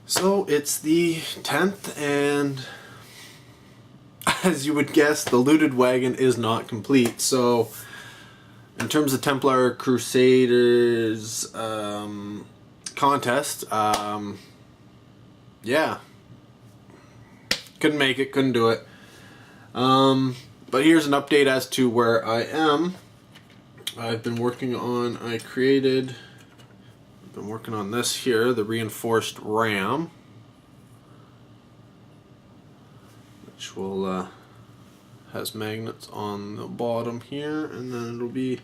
So it's the 10th, and as you would guess, the looted wagon is not complete. So in terms of Templar Crusaders contest, yeah, couldn't make it, couldn't do it. But here's an update as to where I am. I've been working on, been working on this here, the reinforced ram, which will has magnets on the bottom here, and then it'll be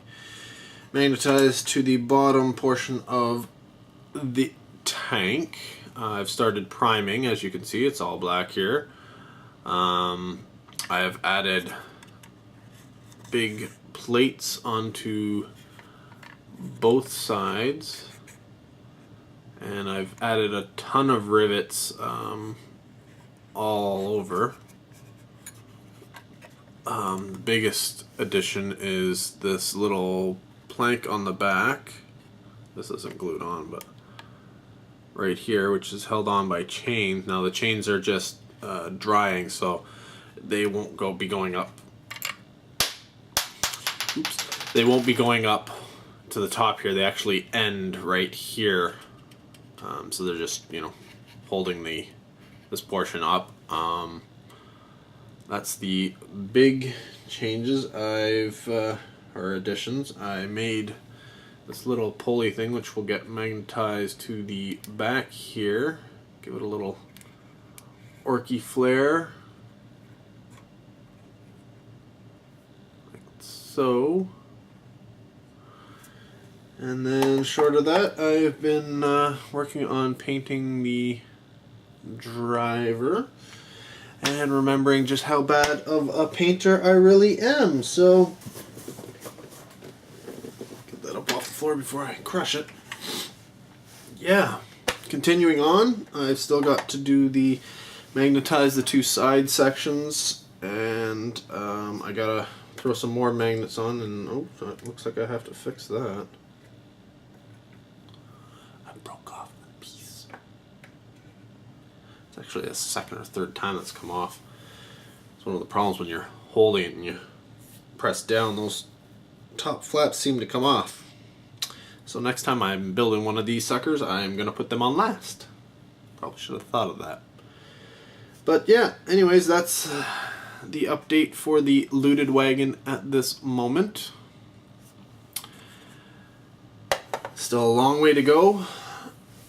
magnetized to the bottom portion of the tank. I've started priming, as you can see, it's all black here. I have added big plates onto both sides, and I've added a ton of rivets all over. The biggest addition is this little plank on the back. This isn't glued on, but right here, which is held on by chains. Now the chains are just drying, so they won't be going up. Oops. They won't be going up to the top here. They actually end right here. So they're just, holding this portion up. That's the big changes or additions. I made this little pulley thing, which will get magnetized to the back here. Give it a little orky flare. Like so. And then short of that, I've been working on painting the driver and remembering just how bad of a painter I really am. So, get that up off the floor before I crush it. Yeah, continuing on, I've still got to do magnetize the two side sections, and I gotta throw some more magnets on, and oh, it looks like I have to fix that. It's actually the second or third time that's come off. It's one of the problems when you're holding it and you press down, those top flaps seem to come off. So next time I'm building one of these suckers, I'm going to put them on last. Probably should have thought of that. But yeah, anyways, that's the update for the looted wagon at this moment. Still a long way to go,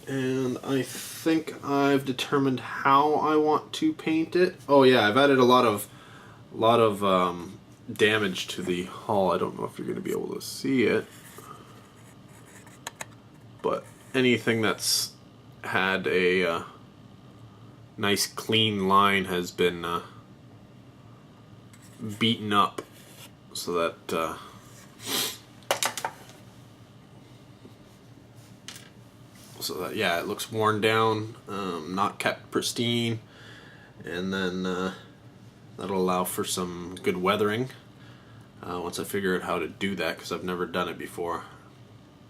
and I think I've determined how I want to paint it. Oh yeah, I've added a lot of damage to the hull. I don't know if you're going to be able to see it, but anything that's had a nice clean line has been beaten up, so that yeah, it looks worn down, not kept pristine, and then that'll allow for some good weathering once I figure out how to do that, because I've never done it before.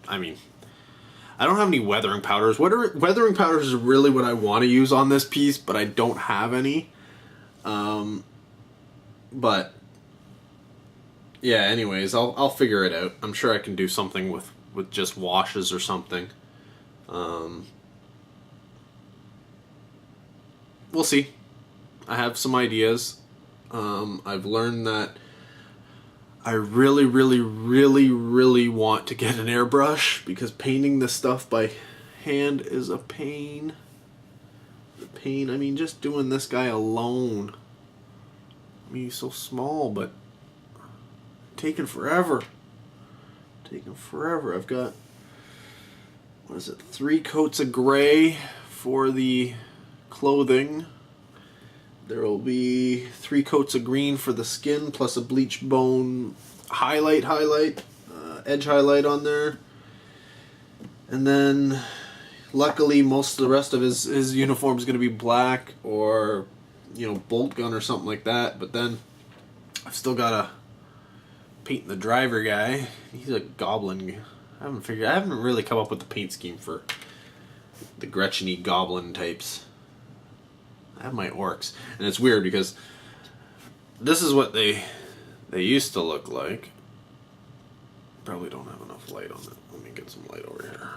I mean, I don't have any weathering powders. Weathering powders is really what I want to use on this piece, but I don't have any. But yeah, anyways, I'll figure it out. I'm sure I can do something with just washes or something. We'll see. I have some ideas. I've learned that I really want to get an airbrush, because painting this stuff by hand is a pain. I mean, just doing this guy alone. I mean, he's so small, but taking forever. I've got, what is it, 3 coats of gray for the clothing. There will be 3 coats of green for the skin, plus a bleach bone edge highlight on there. And then, luckily, most of the rest of his uniform is going to be black, or, bolt gun or something like that. But then, I've still got to paint the driver guy. He's a goblin. I haven't really come up with the paint scheme for the Gretchen-y goblin types. I have my orcs, and it's weird because this is what they used to look like. Probably don't have enough light on it. Let me get some light over here.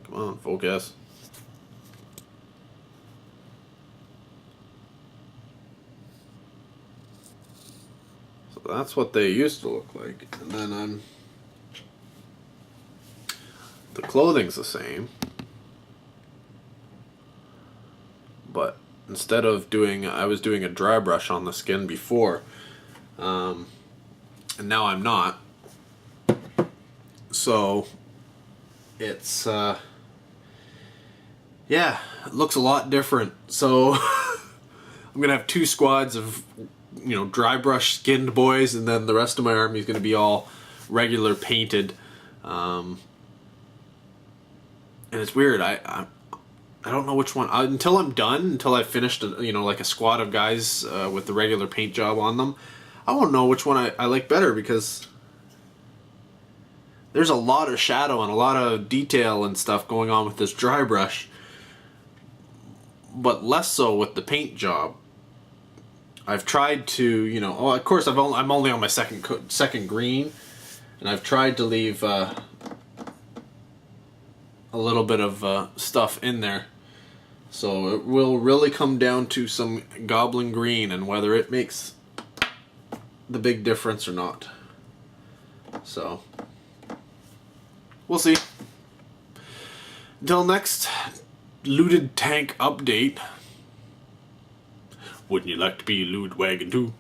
Come on, focus. So that's what they used to look like, and then the clothing's the same, but instead of I was doing a dry brush on the skin before, and now I'm not. So it's yeah, it looks a lot different. So I'm gonna have 2 squads of, you know, dry brush skinned boys, and then the rest of my army is gonna be all regular painted. And it's weird. I don't know which one until I'm done. Until I've finished, you know, like a squad of guys with the regular paint job on them. I won't know which one I like better, because there's a lot of shadow and a lot of detail and stuff going on with this dry brush, but less so with the paint job. I've tried to, you know, oh, of course I'm only on my second green, and I've tried to leave a little bit of stuff in there. So it will really come down to some goblin green and whether it makes the big difference or not. So we'll see. Until next looted tank update. Wouldn't you like to be a loot wagon too?